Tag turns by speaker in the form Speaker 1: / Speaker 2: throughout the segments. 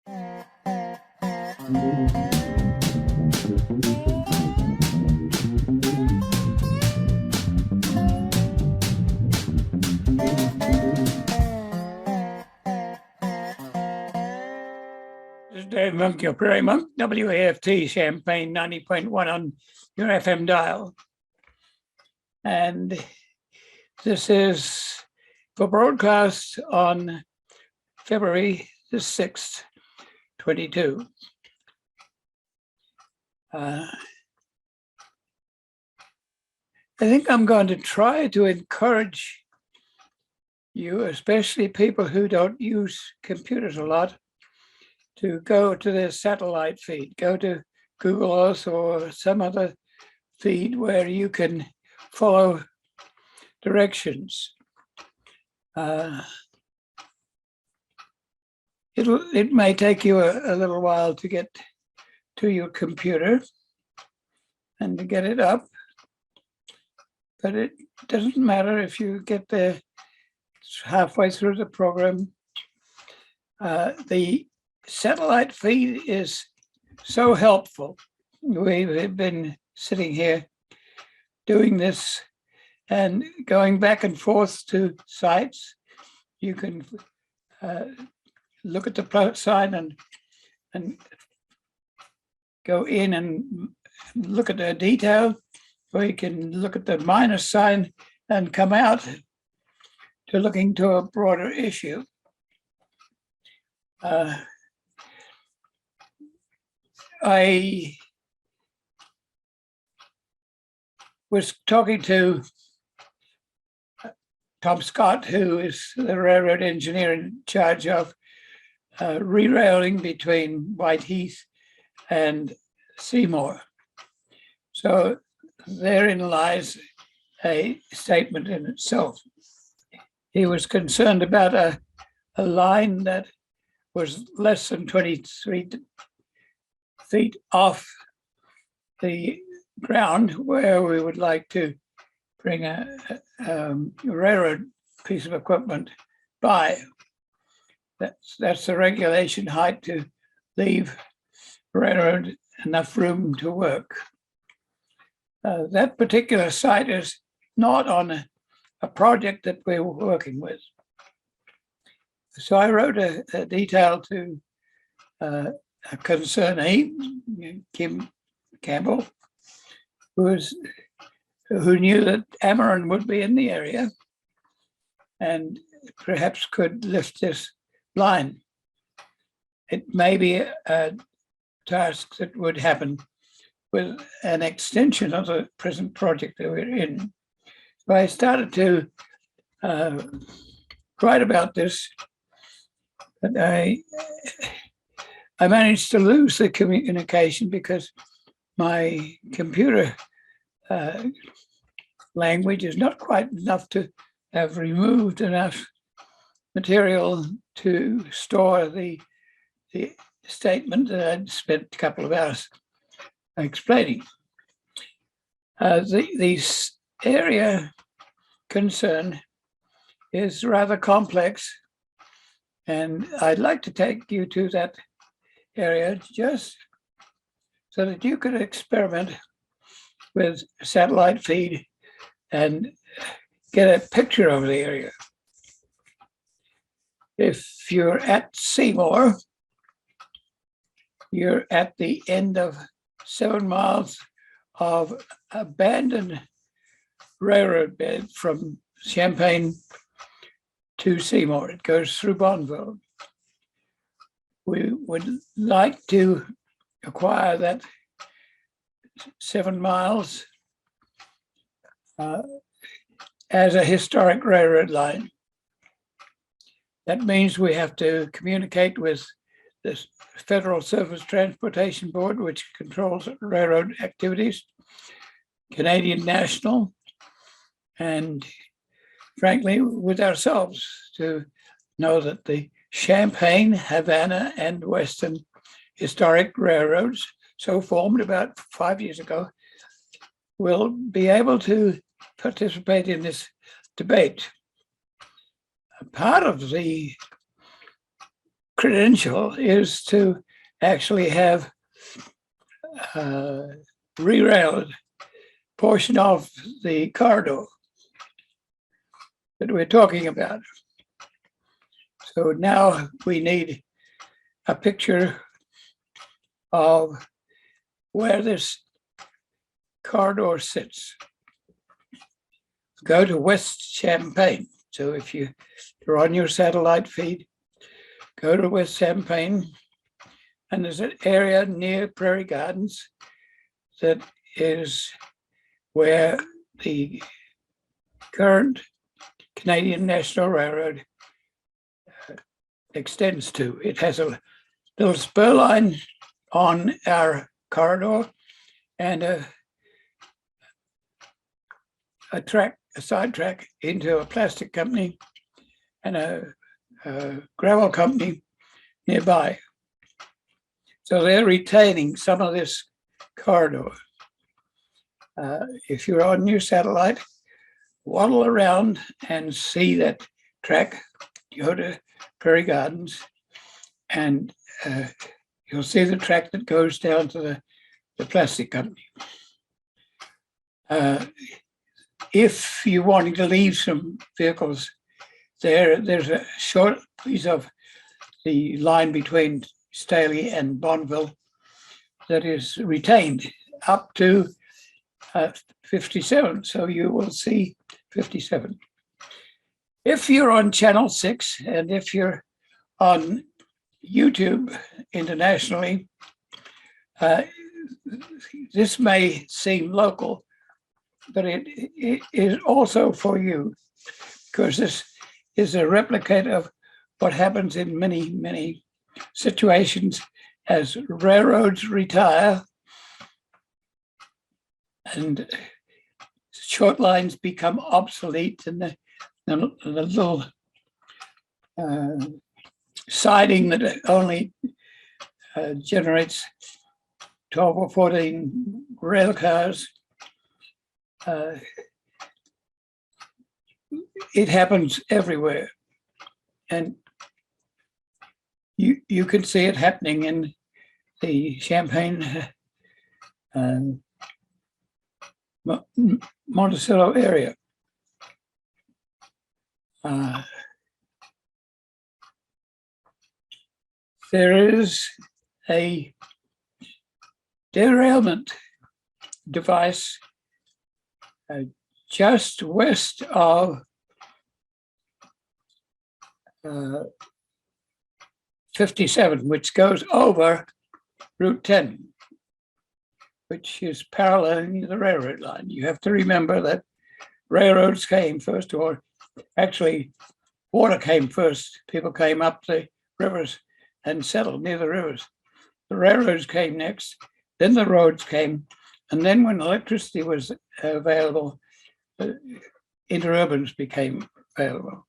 Speaker 1: This is Dave Monk, your Prairie Monk, WAFT Champaign 90.1 on your FM dial. And this is for broadcast on February the 6th, 22. I think I'm going to try to encourage you, especially people who don't use computers a lot, to go to the satellite feed, go to Google Earth or some other feed where you can follow directions. It may take you a little while to get to your computer and to get it up, but it doesn't matter if you get there halfway through the program. The satellite feed is so helpful. We've been sitting here doing this and going back and forth to sites. You can look at the plus sign and go in and look at the detail, or you can look at the minus sign and come out to looking to a broader issue. I was talking to Tom Scott, who is the railroad engineer in charge of re-railing between Whiteheath and Seymour. So therein lies a statement in itself. He was concerned about a line that was less than 23 feet off the ground where we would like to bring a railroad piece of equipment by. That's the regulation height to leave railroad enough room to work. That particular site is not on a project that we were working with. So I wrote a detail to a concernee, Kim Campbell, who knew that Ameren would be in the area and perhaps could lift this line. It may be a task that would happen with an extension of the present project that we're in. So I started to write about this, but I managed to lose the communication because my computer language is not quite enough to have removed enough material to store the statement that I'd spent a couple of hours explaining. The area concern is rather complex, and I'd like to take you to that area just so that you could experiment with satellite feed and get a picture of the area. If you're at Seymour, you're at the end of 7 miles of abandoned railroad bed from Champaign to Seymour. It goes through Bonneville. We would like to acquire that 7 miles as a historic railroad line. That means we have to communicate with the Federal Surface Transportation Board, which controls railroad activities, Canadian National, and frankly, with ourselves to know that the Champaign, Havana, and Western historic railroads, so formed about 5 years ago, will be able to participate in this debate. Part of the credential is to actually have re-railed portion of the corridor that we're talking about. So now we need a picture of where this corridor sits. Go to West Champaign. So if you're on your satellite feed, go to West Champaign, and there's an area near Prairie Gardens that is where the current Canadian National Railroad extends to. It has a little spur line on our corridor and a side track into a plastic company and a gravel company nearby. So they're retaining some of this corridor. If you're on your satellite, waddle around and see that track. Go to Prairie Gardens and you'll see the track that goes down to the plastic company. If you're wanting to leave some vehicles there's a short piece of the line between Staley and Bonneville that is retained up to 57. So you will see 57. If you're on Channel 6 and if you're on YouTube internationally, this may seem local, but it is also for you, because this is a replicate of what happens in many, many situations as railroads retire and short lines become obsolete, and the little siding that only generates 12 or 14 rail cars. It happens everywhere, and you can see it happening in the Champaign Monticello area. There is a derailment device just west of 57, which goes over Route 10, which is paralleling the railroad line. You have to remember that railroads came first, or actually water came first. People came up the rivers and settled near the rivers. The railroads came next, then the roads came, and then when electricity was available, interurbans became available.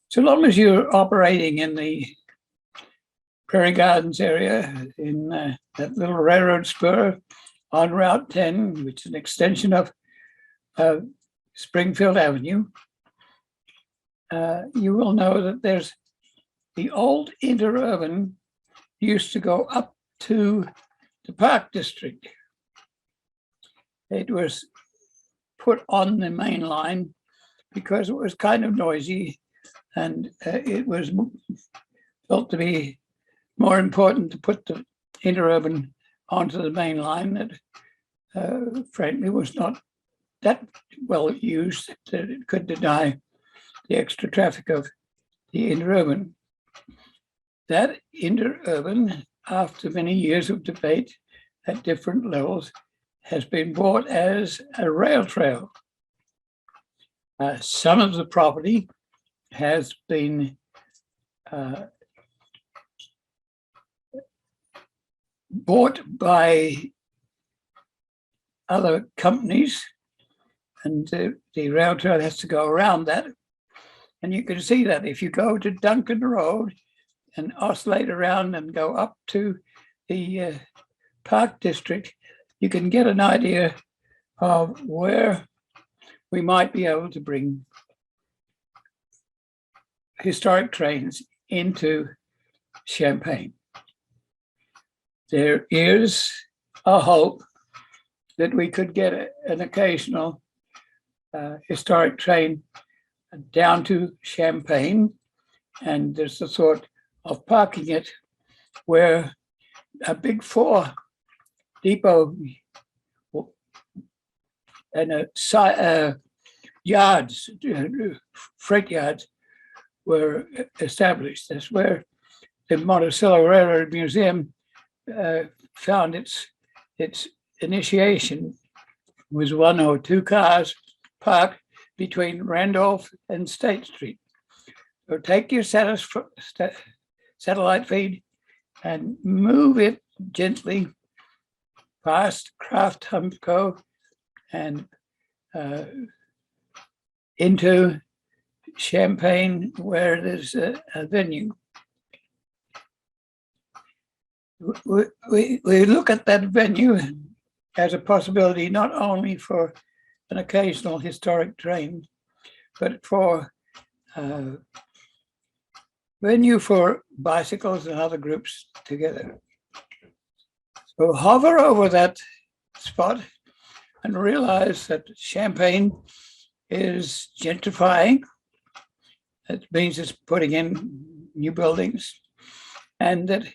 Speaker 1: So long as you're operating in the Prairie Gardens area, in that little railroad spur on Route 10, which is an extension of Springfield Avenue, you will know that there's the old interurban used to go up to the Park District. It was put on the main line because it was kind of noisy, and it was felt to be more important to put the interurban onto the main line that frankly was not that well used, that it could deny the extra traffic of the interurban. That interurban, after many years of debate at different levels, has been bought as a rail trail. Some of the property has been bought by other companies, and the rail trail has to go around that. And you can see that if you go to Duncan Road and oscillate around and go up to the Park District, you can get an idea of where we might be able to bring historic trains into Champaign. There is a hope that we could get an occasional historic train down to Champaign, and there's the thought of parking it where a big 4 depot and yards, freight yards were established. That's where the Monticello Railroad Museum found its initiation. Was 1 or 2 cars parked between Randolph and State Street. So take your satellite feed and move it gently past Kraft Humco and into Champaign, where there's a venue. We look at that venue as a possibility not only for an occasional historic train, but for venue for bicycles and other groups together. So hover over that spot and realize that Champaign is gentrifying. That means it's putting in new buildings, and that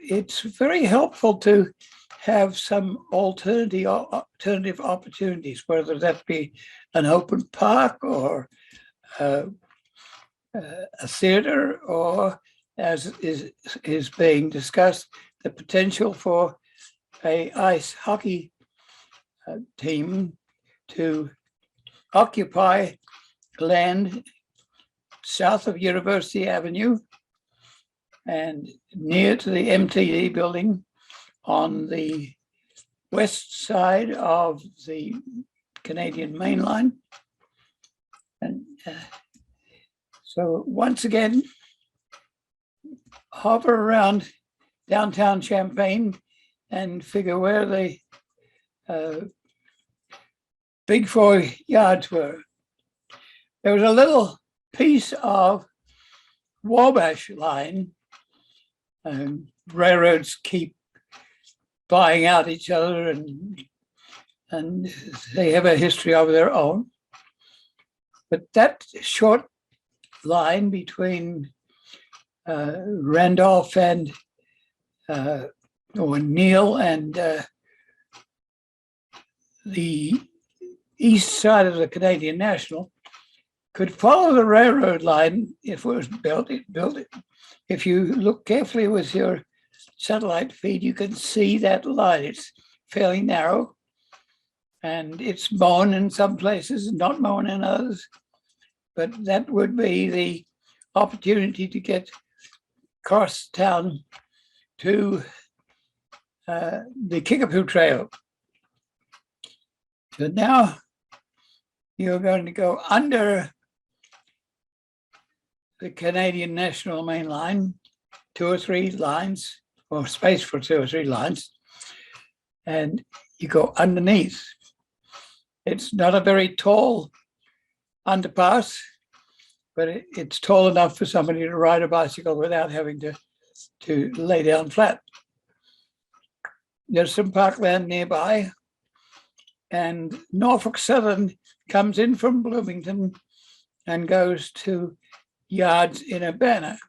Speaker 1: it's very helpful to have some alternative opportunities, whether that be an open park or a theater, or, as is being discussed, the potential for a ice hockey team to occupy land south of University Avenue and near to the MTD building on the west side of the Canadian Main Line. And so once again, hover around downtown Champaign and figure where the big 4 yards were. There was a little piece of Wabash line. Railroads keep buying out each other, and they have a history of their own. But that short line between Randolph and Neal and the east side of the Canadian National could follow the railroad line if it was built. If you look carefully with your satellite feed, you can see that line. It's fairly narrow, and it's mown in some places, not mown in others. But that would be the opportunity to get across town to the Kickapoo Trail. So now you're going to go under the Canadian National Main Line, 2 or 3 lines, or space for 2 or 3 lines, and you go underneath. It's not a very tall underpass, but it's tall enough for somebody to ride a bicycle without having to lay down flat. There's some parkland nearby, and Norfolk Southern comes in from Bloomington and goes to yards in Urbana.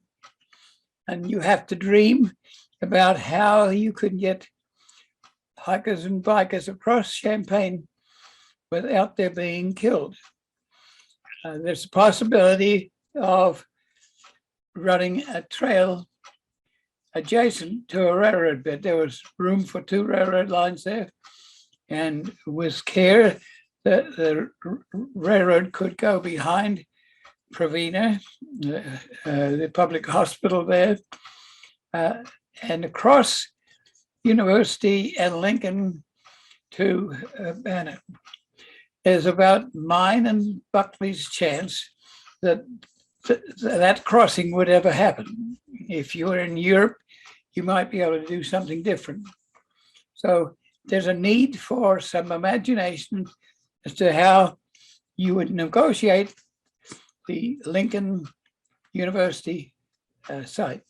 Speaker 1: And you have to dream about how you could get hikers and bikers across Champaign without their being killed. There's a possibility of running a trail adjacent to a railroad bed. There was room for 2 railroad lines there, and with care, the railroad could go behind Pravina, the public hospital there, and across University and Lincoln to Urbana. There's about mine and Buckley's chance that that crossing would ever happen. If you were in Europe, you might be able to do something different. So there's a need for some imagination as to how you would negotiate the Lincoln University site.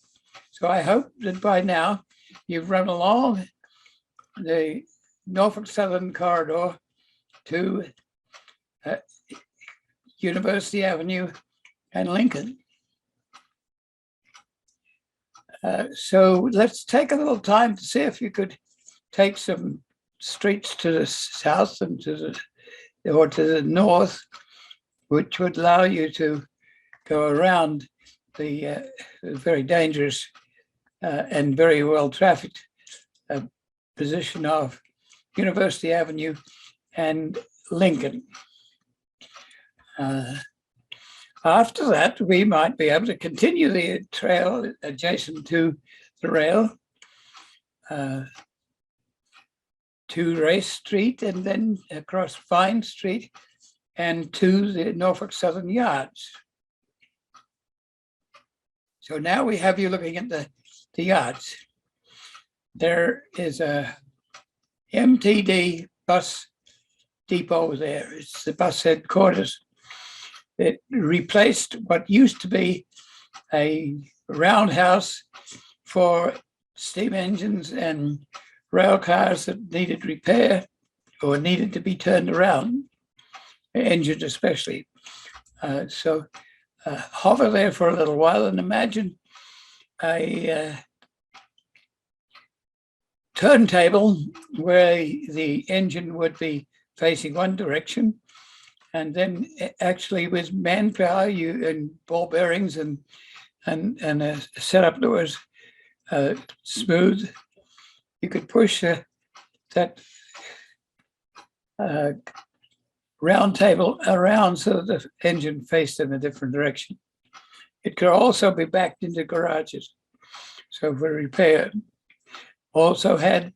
Speaker 1: So I hope that by now you've run along the Norfolk Southern corridor to University Avenue and Lincoln. So let's take a little time to see if you could take some streets to the south and to the north, which would allow you to go around the very dangerous and very well trafficked position of University Avenue and Lincoln. After that, we might be able to continue the trail adjacent to the rail to Race Street and then across Vine Street and to the Norfolk Southern Yards. So now we have you looking at the yards. There is a MTD bus depot there. It's the bus headquarters. It replaced what used to be a roundhouse for steam engines and rail cars that needed repair or needed to be turned around, engines especially. So hover there for a little while and imagine a turntable where the engine would be facing one direction, and then actually with manpower and ball bearings and a setup that was smooth, you could push that round table around so that the engine faced in a different direction. It could also be backed into garages, so for repair. Also had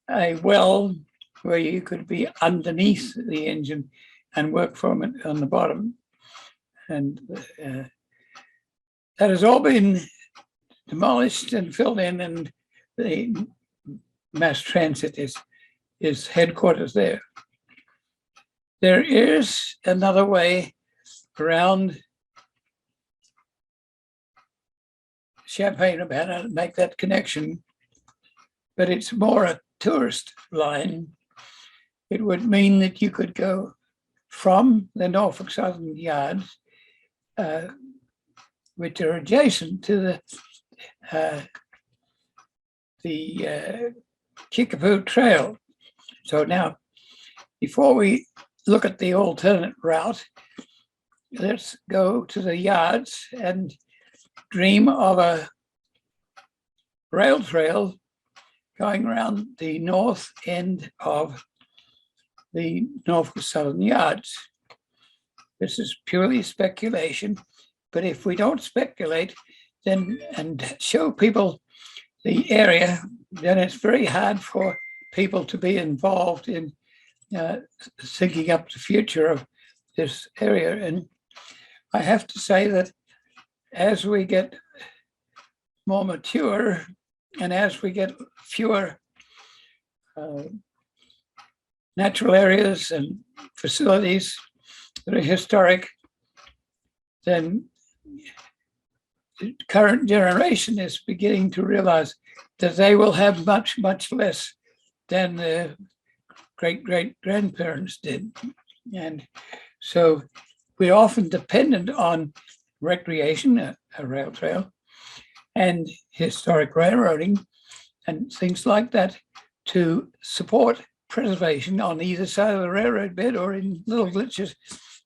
Speaker 1: a well where you could be underneath the engine and work from it on the bottom. And that has all been demolished and filled in, and the mass transit is headquarters there. There is another way around Champaign-Urbana to make that connection, but it's more a tourist line. It would mean that you could go from the Norfolk Southern Yards, which are adjacent to the Kickapoo Trail. So now, before we look at the alternate route, let's go to the yards and dream of a rail trail going around the north end of the Norfolk Southern Yards. This is purely speculation, but if we don't speculate then and show people the area, then it's very hard for people to be involved in thinking up the future of this area. And I have to say that as we get more mature and as we get fewer natural areas and facilities that are historic, then the current generation is beginning to realize that they will have much, much less than the great-great-grandparents did. And so we're often dependent on recreation, a rail trail, and historic railroading and things like that to support preservation on either side of the railroad bed or in little glitches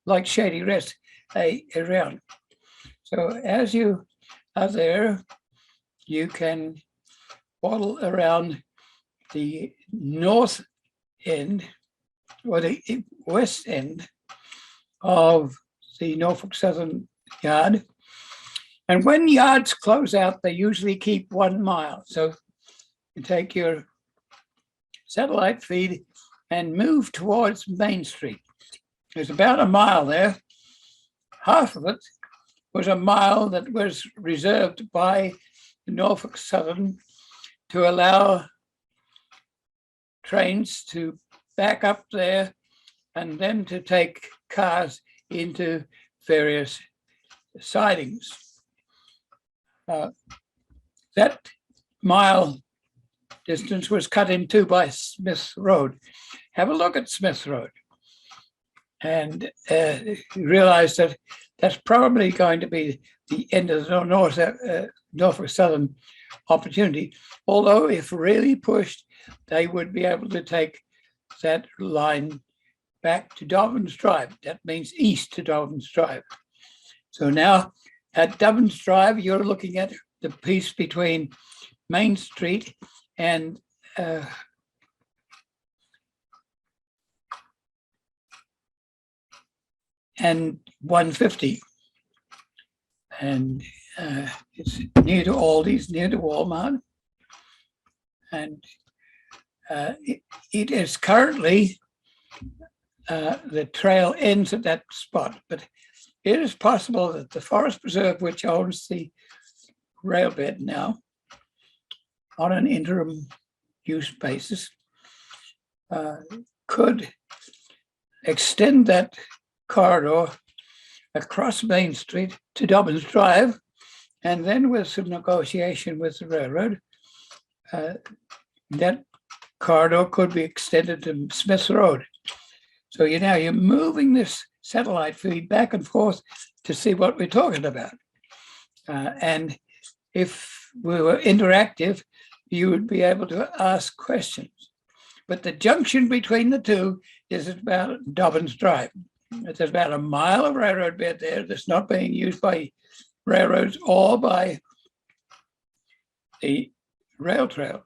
Speaker 1: like Shady Rest around. So as you are there, you can waddle around the north end or the west end of the Norfolk Southern Yard. And when yards close out, they usually keep 1 mile. So you take your satellite feed and move towards Main Street. There's about a mile there. Half of it was a mile that was reserved by Norfolk Southern to allow trains to back up there and then to take cars into various sidings. That mile distance was cut in two by Smith Road. Have a look at Smith Road and realize that that's probably going to be the end of the Norfolk Southern opportunity. Although if really pushed, they would be able to take that line back to Dobbins Drive. That means east to Dobbins Drive. So now at Dobbins Drive, you're looking at the piece between Main Street and 150. And it's near to Aldi's, near to Walmart. And it is currently, the trail ends at that spot, but it is possible that the Forest Preserve, which owns the rail bed now on an interim use basis, could extend that corridor across Main Street to Dobbins Drive, and then with some negotiation with the railroad, that corridor could be extended to Smith Road. So you're moving this satellite feed back and forth to see what we're talking about. And if we were interactive, you would be able to ask questions. But the junction between the two is about Dobbins Drive. There's about a mile of railroad bed there that's not being used by railroads or by the rail trail.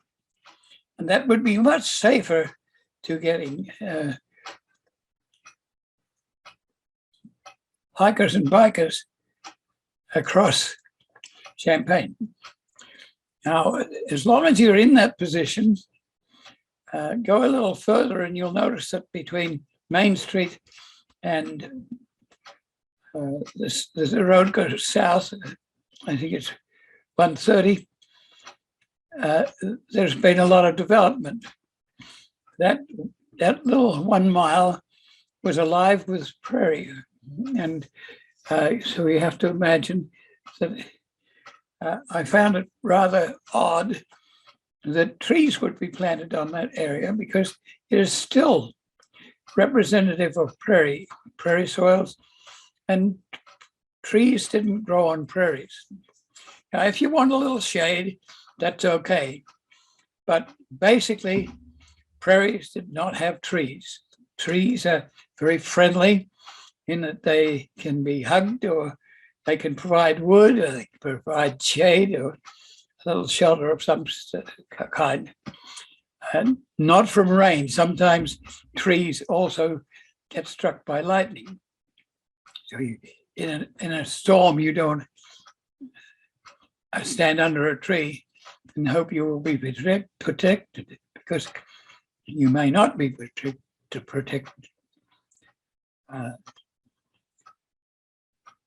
Speaker 1: And that would be much safer to getting hikers and bikers across Champaign. Now, as long as you're in that position, go a little further and you'll notice that between Main Street and the road goes south, I think it's 130, there's been a lot of development. That little 1 mile was alive with prairie. And so you have to imagine that I found it rather odd that trees would be planted on that area because it is still representative of prairie soils, and trees didn't grow on prairies. Now, if you want a little shade, that's okay. But basically, prairies did not have trees. Trees are very friendly in that they can be hugged, or they can provide wood, or they can provide shade, or a little shelter of some kind. And not from rain. Sometimes trees also get struck by lightning. So in a storm, you don't stand under a tree and hope you will be protected, because you may not be protected.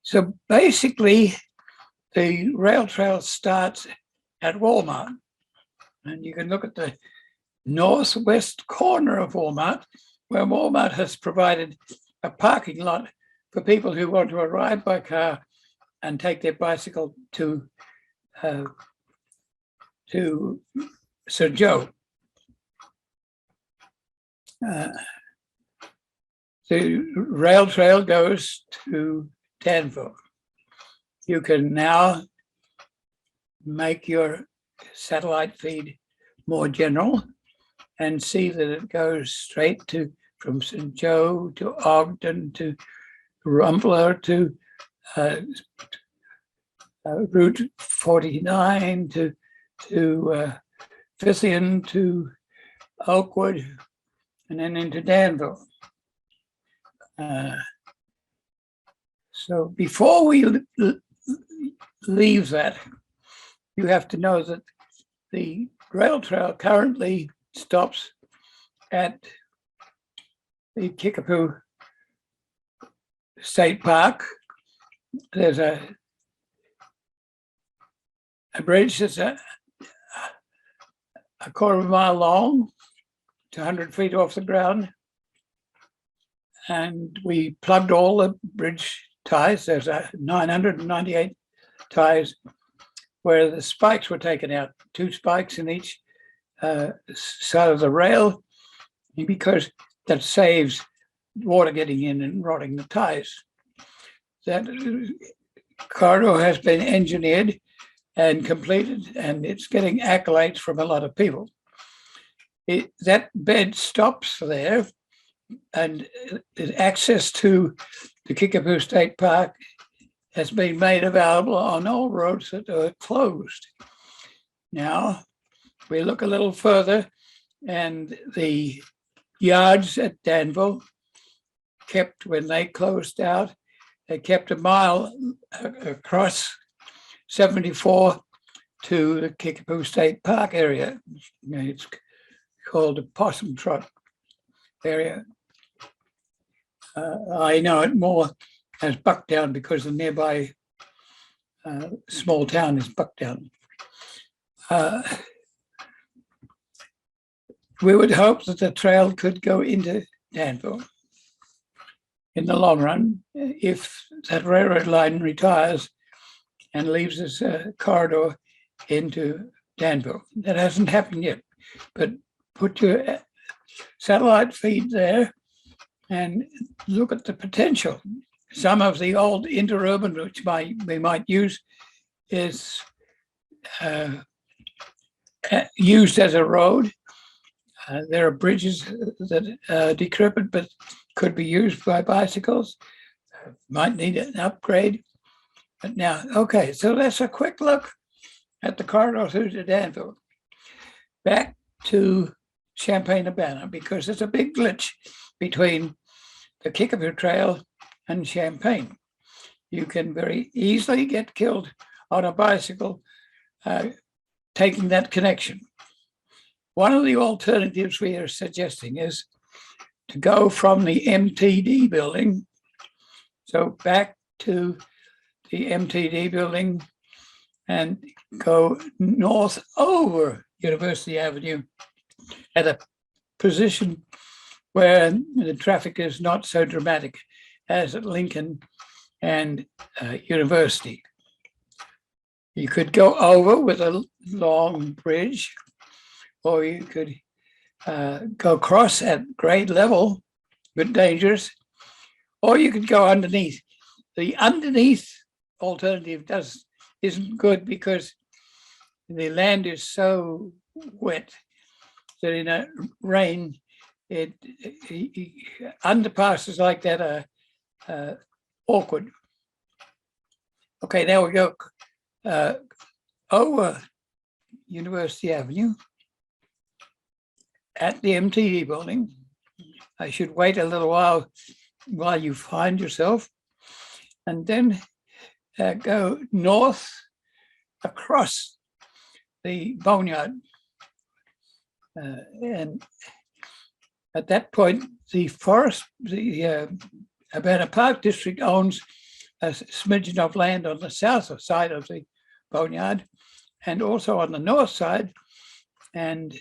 Speaker 1: So basically, the rail trail starts at Walmart, and you can look at the northwest corner of Walmart, where Walmart has provided a parking lot for people who want to arrive by car and take their bicycle to Sir Joe. The rail trail goes to Danville. You can now make your satellite feed more general and see that it goes straight from St. Joe to Ogden to Rumbler to Route 49 to Fithian to Oakwood, and then into Danville. So before we leave that, you have to know that the rail trail currently stops at the Kickapoo State Park. There's a bridge that's a quarter of a mile long, it's 100 feet off the ground. And we plugged all the bridge ties. There's 998 ties. where the spikes were taken out, 2 spikes in each side of the rail, because that saves water getting in and rotting the ties. That corridor has been engineered and completed, and it's getting accolades from a lot of people. That bed stops there, and access to the Kickapoo State Park has been made available on all roads that are closed. Now, we look a little further, and the yards at Danville kept, when they closed out, they kept a mile across 74 to the Kickapoo State Park area. It's called the Possum Trot area. I know it more as Bucktown because the nearby small town is Bucktown. We would hope that the trail could go into Danville in the long run if that railroad line retires and leaves us a corridor into Danville. That hasn't happened yet, but put your satellite feed there and look at the potential. Some of the old interurban, which we might use, is used as a road. There are bridges that are decrepit but could be used by bicycles. Might need an upgrade. But now, okay, so that's a quick look at the corridor through to Danville. Back to Champaign-Urbana, because there's a big glitch between the Kickapoo Trail and Champaign. You can very easily get killed on a bicycle taking that connection. One of the alternatives we are suggesting is to go from the MTD building, so back to the MTD building and go north over University Avenue at a position where the traffic is not so dramatic as at Lincoln and University. You could go over with a long bridge, or you could go across at grade level, but dangerous, or you could go underneath. The underneath alternative isn't good because the land is so wet that in a rain, underpasses like that are awkward. Okay, there we go. Over University Avenue at the MTD building. I should wait a little while you find yourself, and then go north across the boneyard. And at that point, the forest, the Urbana Park District owns a smidgen of land on the south side of the boneyard and also on the north side. And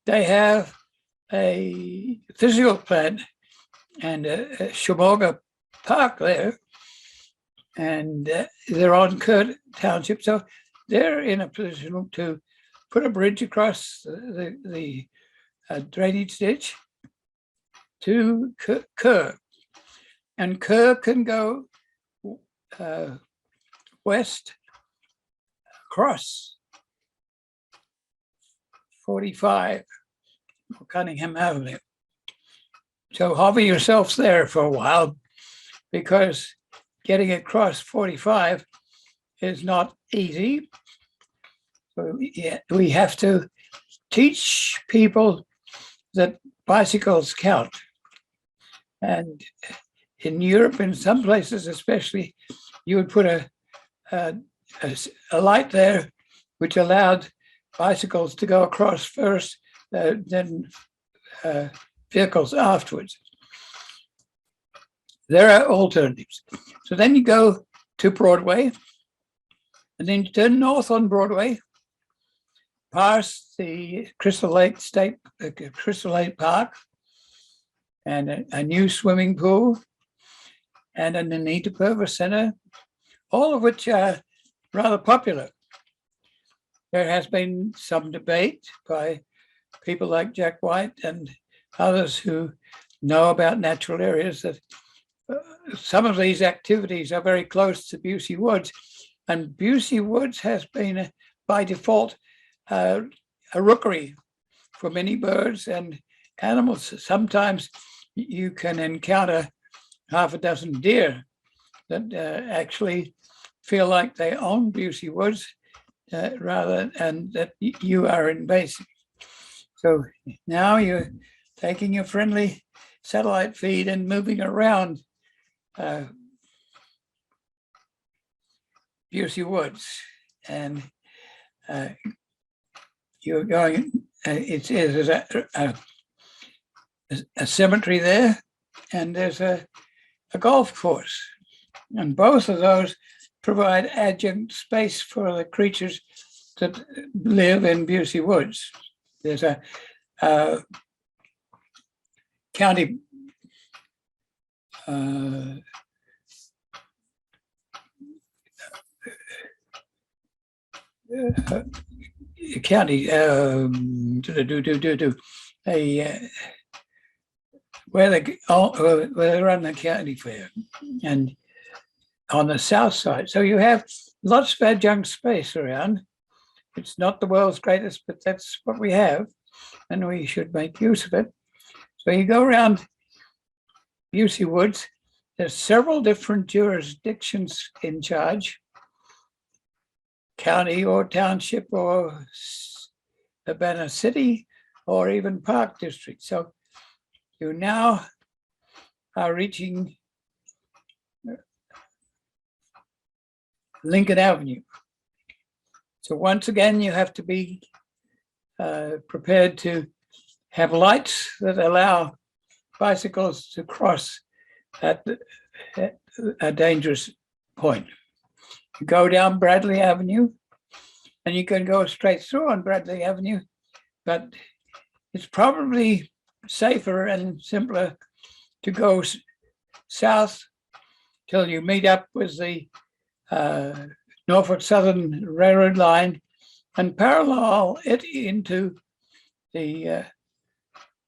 Speaker 1: they have a physical plant and a Shamoga Park there. And they're on Kurt Township. So they're in a position to put a bridge across the drainage ditch to Kerr. And Kerr can go west across 45 Cunningham Avenue. So hover yourselves there for a while, because getting across 45 is not easy. So we have to teach people that bicycles count. And in Europe, in some places especially, you would put a light there which allowed bicycles to go across first, then vehicles afterwards. There are alternatives. So then you go to Broadway, and then you turn north on Broadway, past the Crystal Lake Park, and a new swimming pool, and an Anita Purvis Center, all of which are rather popular. There has been some debate by people like Jack White and others who know about natural areas that some of these activities are very close to Busey Woods, and Busey Woods has been, by default, a rookery for many birds and animals. Sometimes you can encounter half a dozen deer that actually feel like they own Busey Woods rather and that you are invasive. So now you're taking your friendly satellite feed and moving around Busey Woods, and you're going. There's a cemetery there, and there's a golf course, and both of those provide adjunct space for the creatures that live in Busey Woods. There's a county where they run the county fair, and on the south side. So you have lots of adjunct space around. It's not the world's greatest, but that's what we have, and we should make use of it. So you go around Busey Woods. There's several different jurisdictions in charge, county or township or Urbana city or even park district. So you now are reaching Lincoln Avenue. So once again, you have to be prepared to have lights that allow bicycles to cross at a dangerous point. You go down Bradley Avenue, and you can go straight through on Bradley Avenue, but it's probably safer and simpler to go south till you meet up with the Norfolk Southern Railroad line and parallel it into the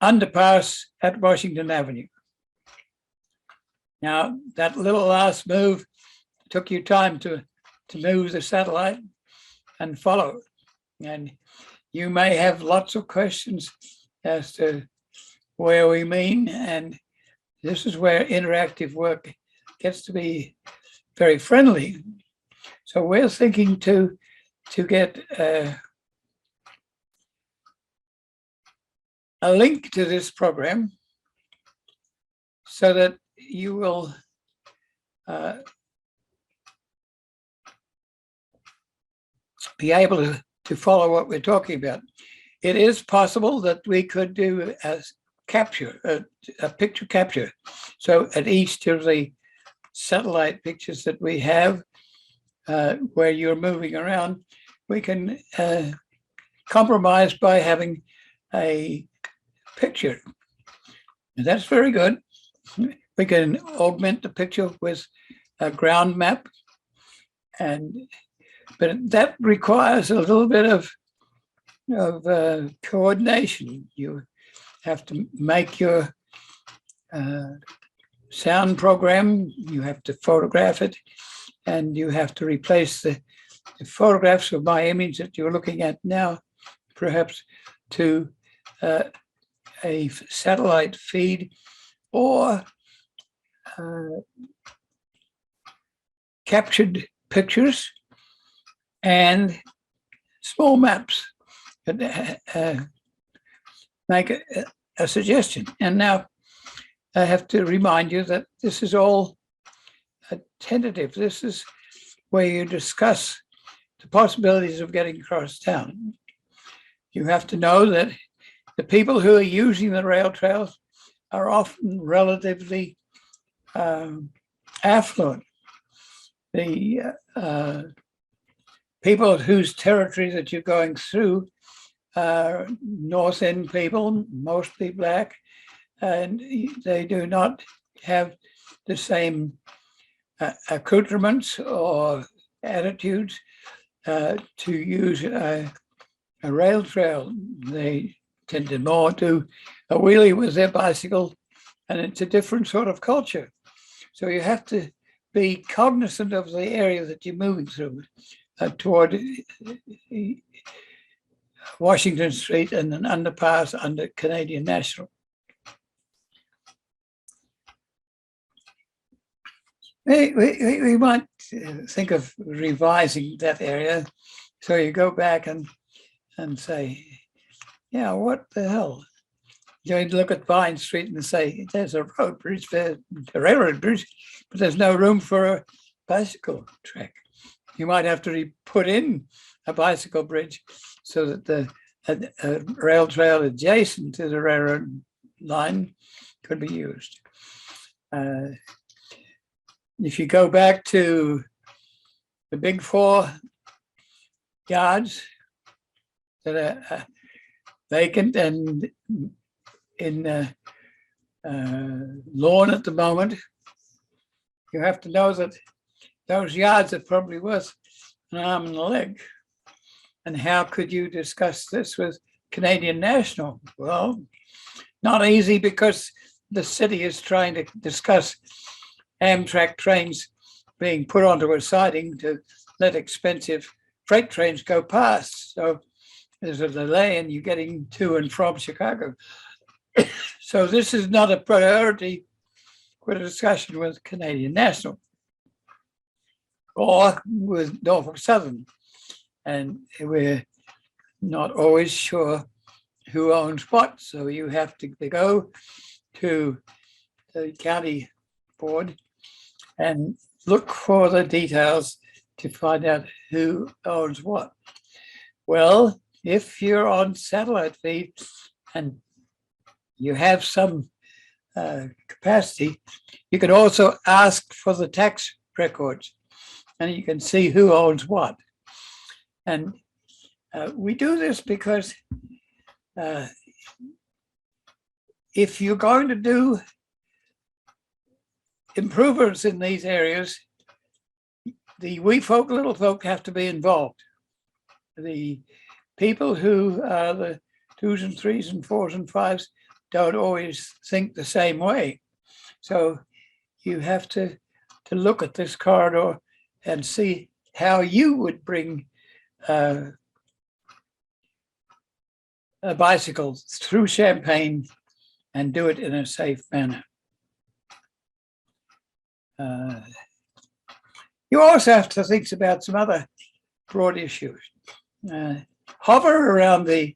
Speaker 1: underpass at Washington Avenue. Now, that little last move took you time to move the satellite and follow. And you may have lots of questions as to where we mean, and this is where interactive work gets to be very friendly. So we're thinking to get a link to this program so that you will be able to follow what we're talking about. It is possible that we could do a picture capture. So at each of the satellite pictures that we have where you're moving around, we can compromise by having a picture. And that's very good. We can augment the picture with a ground map, but that requires a little bit of coordination. You have to make your sound program, you have to photograph it, and you have to replace the photographs of my image that you're looking at now, perhaps to a satellite feed or captured pictures and small maps that make a suggestion. And now I have to remind you that this is all tentative. This is where you discuss the possibilities of getting across town. You have to know that the people who are using the rail trails are often relatively affluent. The people whose territory that you're going through are North End people, mostly Black, and they do not have the same accoutrements or attitudes to use a rail trail. They tended more to a wheelie with their bicycle, and it's a different sort of culture. So you have to be cognizant of the area that you're moving through toward Washington Street and an underpass under Canadian National. We might think of revising that area. So you go back and say, yeah, what the hell? You look at Vine Street and say, there's a road bridge there, a railroad bridge, but there's no room for a bicycle track. You might have to put in a bicycle bridge so that a rail trail adjacent to the railroad line could be used. If you go back to the big 4 yards that are vacant and in lawn at the moment, you have to know that those yards are probably worth an arm and a leg. And how could you discuss this with Canadian National? Well, not easy, because the city is trying to discuss Amtrak trains being put onto a siding to let expensive freight trains go past. So there's a delay in you getting to and from Chicago. So this is not a priority for discussion with Canadian National or with Norfolk Southern. And we're not always sure who owns what. So you have to go to the county board and look for the details to find out who owns what. Well, if you're on satellite feed and you have some capacity, you can also ask for the tax records, and you can see who owns what. And we do this because if you're going to do improvements in these areas, the wee folk, little folk have to be involved. The people who are the 2s and 3s and 4s and 5s don't always think the same way. So you have to look at this corridor and see how you would bring a bicycle through Champaign and do it in a safe manner. You also have to think about some other broad issues. Hover around the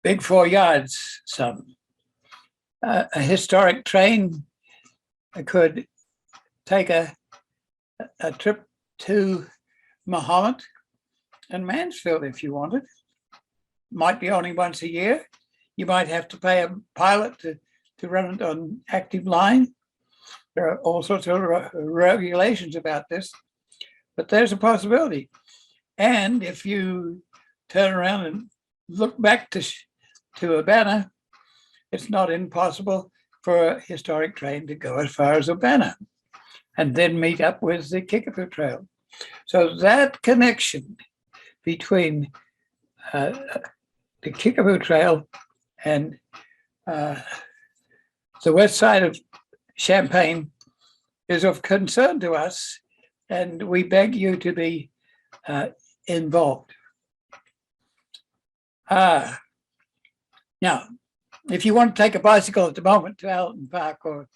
Speaker 1: big 4 yards some. A historic train could take a trip to Mahomet and Mansfield if you wanted. Might be only once a year. You might have to pay a pilot to run it on active line. There are all sorts of regulations about this, but there's a possibility. And if you turn around and look back to Urbana, it's not impossible for a historic train to go as far as Urbana and then meet up with the Kickapoo Trail. So that connection between the Kickapoo Trail and the west side of Champaign is of concern to us, and we beg you to be involved. Now, if you want to take a bicycle at the moment to Alton Park or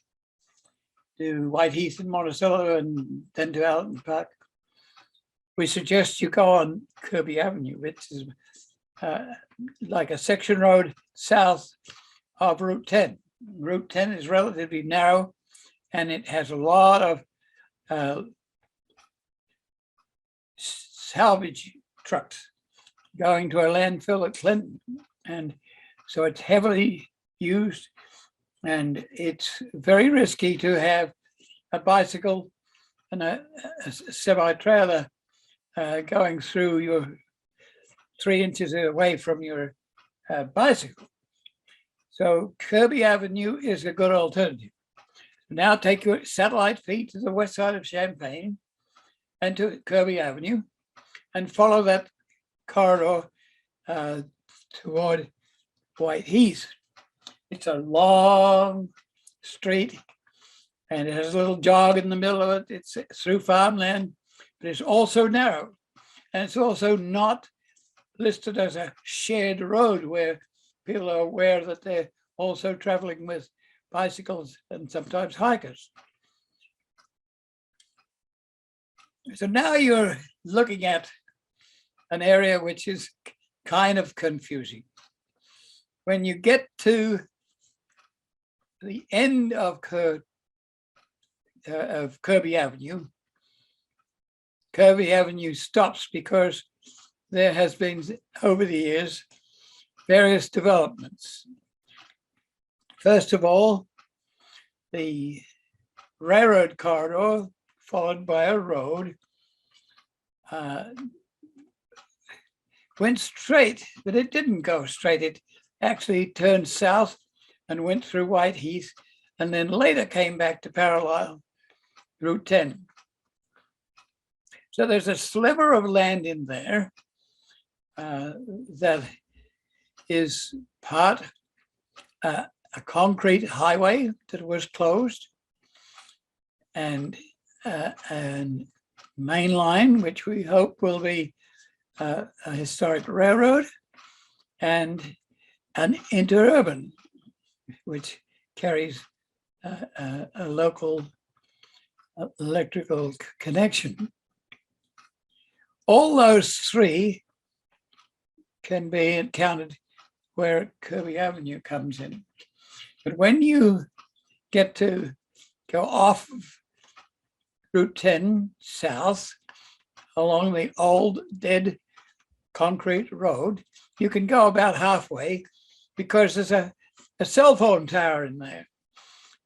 Speaker 1: to Whiteheath and Monticello and then to Alton Park, we suggest you go on Kirby Avenue, which is like a section road south of Route 10. Route 10 is relatively narrow, and it has a lot of salvage trucks going to a landfill at Clinton. And so it's heavily used, and it's very risky to have a bicycle and a semi-trailer going through your 3 inches away from your bicycle. So Kirby Avenue is a good alternative. Now take your satellite feed to the west side of Champaign and to Kirby Avenue and follow that corridor toward White Heath. It's a long street and it has a little jog in the middle of it. It's through farmland, but it's also narrow. And it's also not listed as a shared road where people are aware that they're also traveling with bicycles and sometimes hikers. So now you're looking at an area which is kind of confusing. When you get to the end of Kirby Avenue, Kirby Avenue stops because there has been, over the years, various developments. First of all, the railroad corridor, followed by a road, went straight, but it didn't go straight. It actually turned south and went through White Heath, and then later came back to parallel Route 10. So there's a sliver of land in there that is part a concrete highway that was closed, and main line, which we hope will be a historic railroad, and an interurban, which carries a local electrical connection. All those three can be encountered where Kirby Avenue comes in. But when you get to go off of Route 10 south along the old dead concrete road, you can go about halfway because there's a cell phone tower in there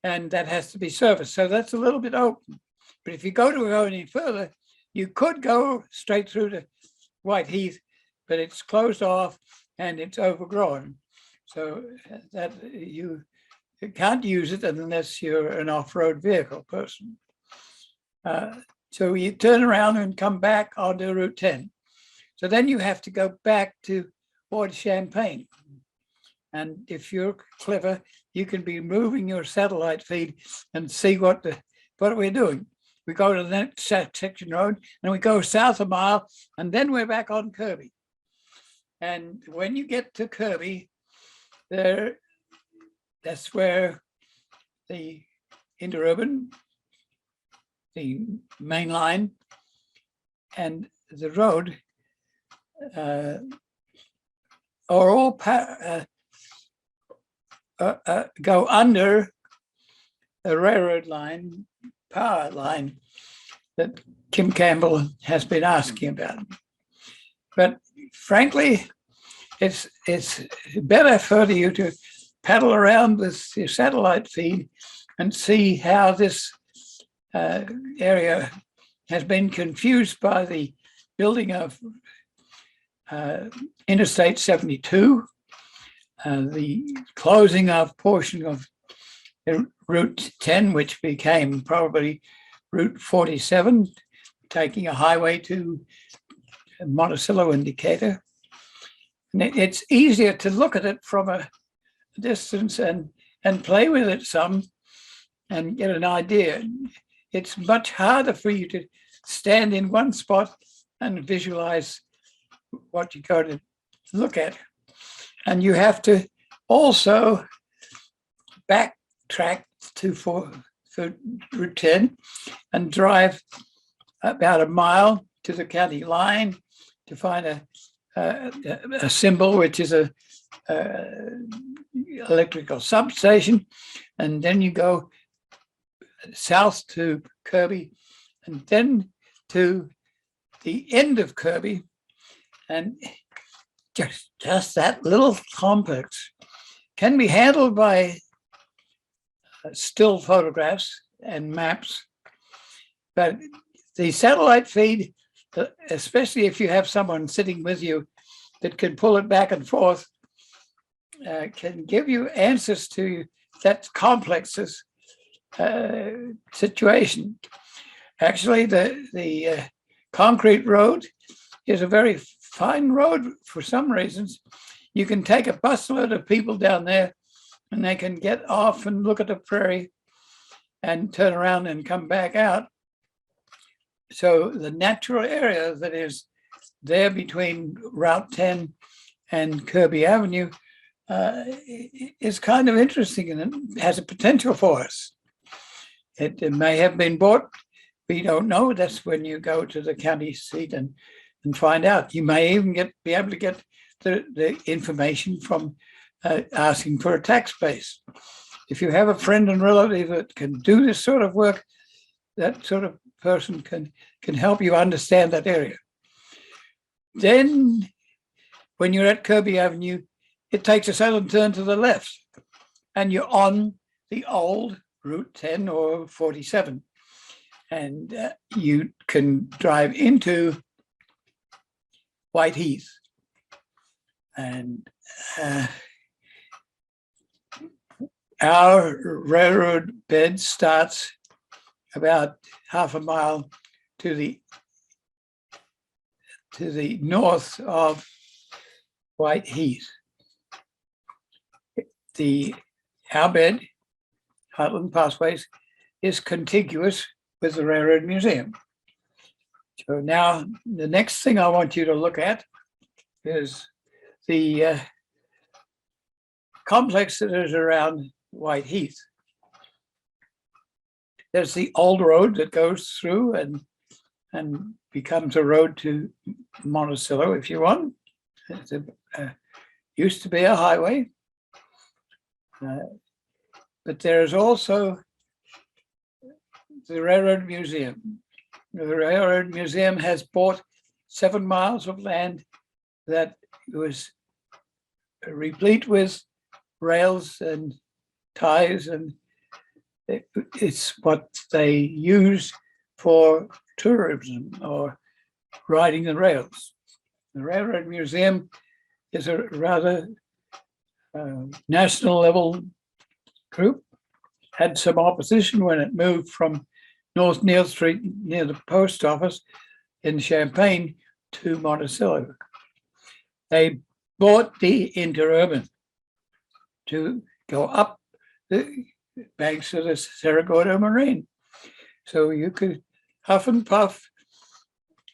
Speaker 1: and that has to be serviced. So that's a little bit open. But if you go any further, you could go straight through to White Heath, but it's closed off and it's overgrown. So that you can't use it unless you're an off-road vehicle person. So you turn around and come back onto Route 10. So then you have to go back toward Champaign. And if you're clever, you can be moving your satellite feed and see what we're doing. We go to the next section road and we go south a mile and then we're back on Kirby. And when you get to Kirby, that's where the interurban, the main line, and the road are all go under the railroad line, power line that Kim Campbell has been asking about. But frankly, it's better for you to paddle around with your satellite feed and see how this area has been confused by the building of Interstate 72, the closing of portion of Route 10, which became probably Route 47, taking a highway to Monticello and Decatur. And it's easier to look at it from a distance and play with it some and get an idea. It's much harder for you to stand in one spot and visualize what you're going to look at. And you have to also backtrack for Route 10 and drive about a mile to the county line to find a symbol, which is a electrical substation. And then you go south to Kirby and then to the end of Kirby. And just that little complex can be handled by still photographs and maps. But the satellite feed, especially if you have someone sitting with you that can pull it back and forth, can give you answers to that complexes situation. Actually, the concrete road is a very fine road for some reasons. You can take a busload of people down there and they can get off and look at the prairie and turn around and come back out. So the natural area that is there between Route 10 and Kirby Avenue is kind of interesting and has a potential for us. It may have been bought. We don't know. That's when you go to the county seat and find out. You may even be able to get the information from asking for a tax base. If you have a friend and relative that can do this sort of work, that sort of person can help you understand that area. Then when you're at Kirby Avenue, it takes a sudden turn to the left and you're on the old Route 10 or 47. And you can drive into Whiteheath. And our railroad bed starts about half a mile to the north of Whiteheath. Our bed, Heartland Pathways, is contiguous with the Railroad Museum. So now the next thing I want you to look at is the complex that is around Whiteheath. There's the old road that goes through and becomes a road to Monticello, if you want. It used to be a highway, but there's also the Railroad Museum. The Railroad Museum has bought 7 miles of land that was replete with rails and ties, and it's what they use for tourism or riding the rails. The Railroad Museum is a rather national level group, had some opposition when it moved from North Neal Street near the post office in Champaign to Monticello. They bought the interurban to go up the banks of the Saragordo Marine. So you could huff and puff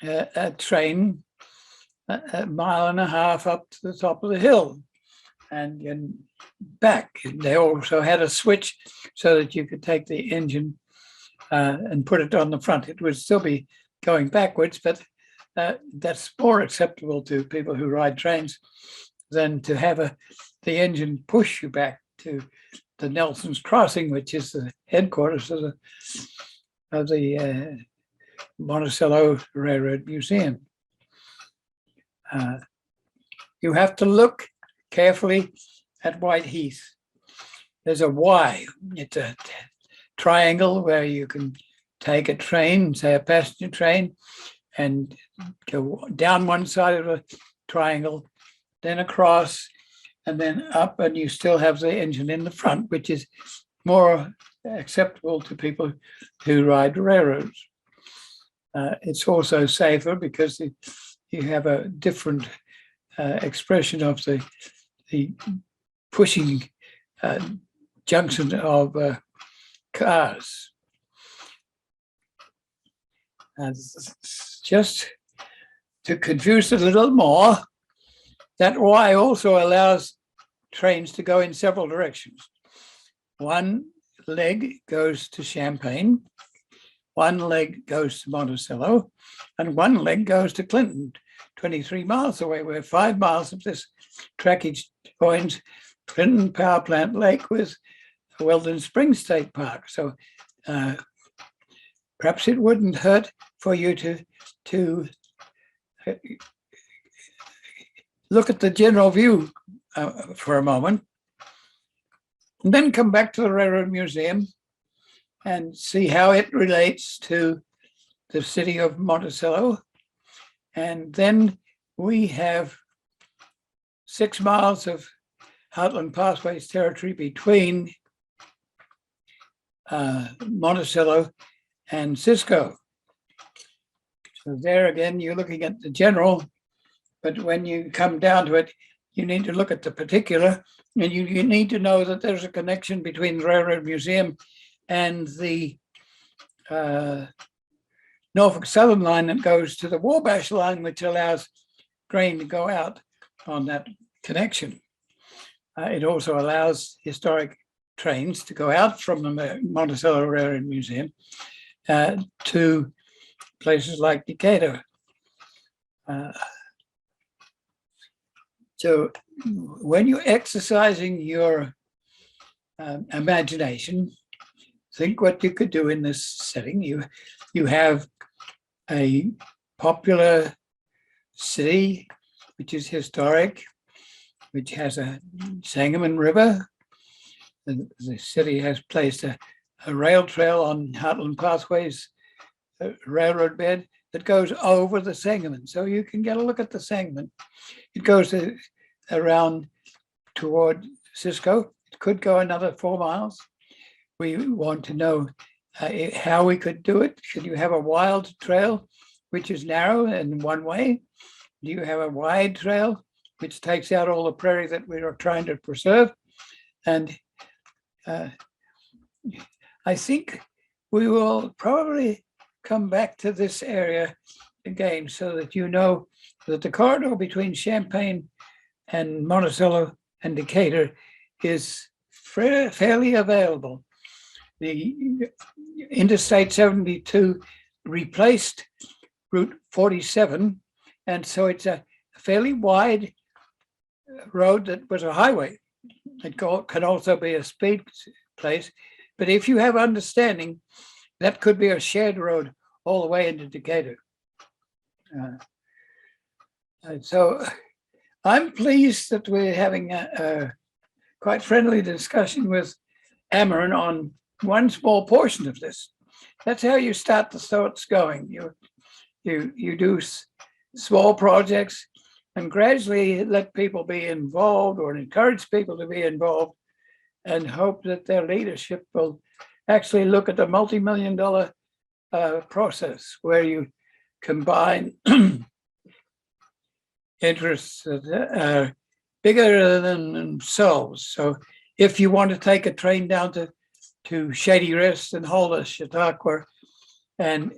Speaker 1: a train a mile and a half up to the top of the hill and back. And they also had a switch so that you could take the engine and put it on the front. It would still be going backwards, but that's more acceptable to people who ride trains than to have the engine push you back to the Nelson's Crossing, which is the headquarters of the Monticello Railroad Museum. You have to look carefully at Whiteheath. There's a Y. It's a triangle where you can take a train, say a passenger train, and go down one side of the triangle, then across, and then up, and you still have the engine in the front, which is more acceptable to people who ride railroads. It's also safer because you have a different expression of the pushing junction of cars. And just to confuse it a little more, that Y also allows trains to go in several directions. One leg goes to Champaign, one leg goes to Monticello, and one leg goes to Clinton, 23 miles away, where 5 miles of this trackage joins Clinton Power Plant Lake with Weldon Springs State Park. So perhaps it wouldn't hurt for you to look at the general view for a moment, and then come back to the Railroad Museum and see how it relates to the city of Monticello. And then we have 6 miles of Heartland Pathways territory between Monticello, and Cisco. So there again, you're looking at the general, but when you come down to it, you need to look at the particular, and you need to know that there's a connection between the Railroad Museum and the Norfolk Southern line that goes to the Wabash line, which allows grain to go out on that connection. It also allows historic trains to go out from the Monticello Railroad Museum to places like Decatur. So when you're exercising your imagination, think what you could do in this setting. You have a popular city, which is historic, which has a Sangamon River. The city has placed a rail trail on Heartland Pathways railroad bed that goes over the Sangamon. So you can get a look at the Sangamon. It goes around toward Cisco. It could go another 4 miles. We want to know how we could do it. Should you have a wild trail, which is narrow and one way? Do you have a wide trail, which takes out all the prairie that we are trying to preserve? And I think we will probably come back to this area again so that you know that the corridor between Champaign and Monticello and Decatur is fairly available. The Interstate 72 replaced Route 47, and so it's a fairly wide road that was a highway. It can also be a speed place, but if you have understanding, that could be a shared road all the way into Decatur. So I'm pleased that we're having a quite friendly discussion with Ameren on one small portion of this. That's how you start the thoughts going. You do small projects and gradually let people be involved or encourage people to be involved and hope that their leadership will actually look at the multi-million-dollar process where you combine interests that are bigger than themselves. So if you want to take a train down to Shady Rest and hold a Chautauqua and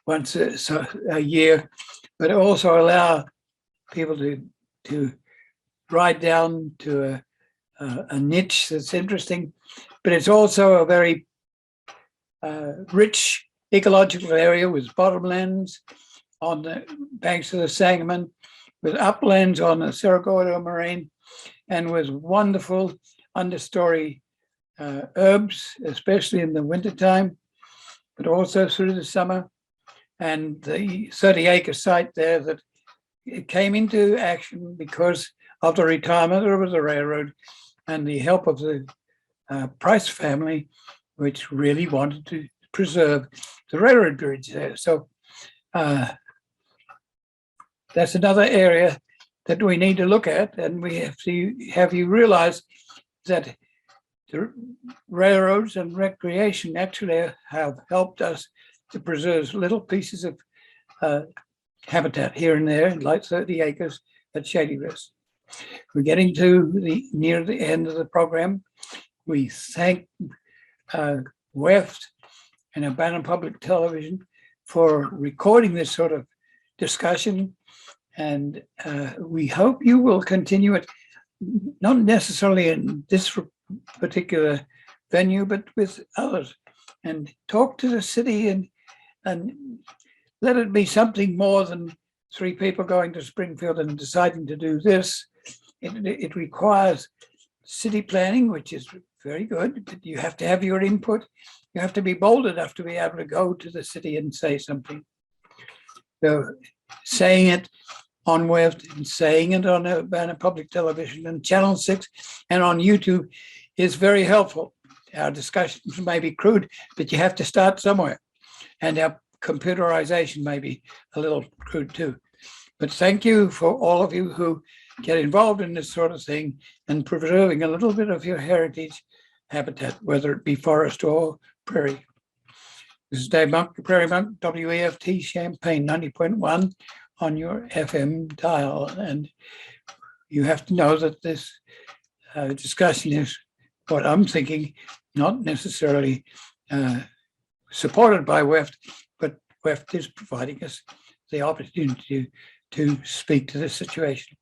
Speaker 1: once a year, but also allow people to ride down to a niche that's interesting, but it's also a very rich ecological area with bottomlands on the banks of the Sangamon, with uplands on the Cerro Gordo Moraine, and with wonderful understory herbs, especially in the wintertime, but also through the summer. And the 30-acre site there that it came into action because of the retirement of the railroad and the help of the Price family, which really wanted to preserve the railroad bridge there. So that's another area that we need to look at, and we have to have you realize that the railroads and recreation actually have helped us to preserve little pieces of habitat here and there, like 30 acres at Shady Rest. We're getting to near the end of the program. We thank WEFT and Urbana Public Television for recording this sort of discussion, and we hope you will continue it, not necessarily in this particular venue, but with others, and talk to the city and let it be something more than 3 people going to Springfield and deciding to do this. It requires city planning, which is very good, but you have to have your input. You have to be bold enough to be able to go to the city and say something. So saying it on web and saying it on Urbana Public Television and Channel 6 and on YouTube is very helpful. Our discussions may be crude, but you have to start somewhere. And our computerization may be a little crude too. But thank you for all of you who get involved in this sort of thing and preserving a little bit of your heritage habitat, whether it be forest or prairie. This is Dave Monk, Prairie Monk, WEFT Champaign 90.1 on your FM dial. And you have to know that this discussion is what I'm thinking, not necessarily supported by WEFT, but WEFT is providing us the opportunity to speak to this situation.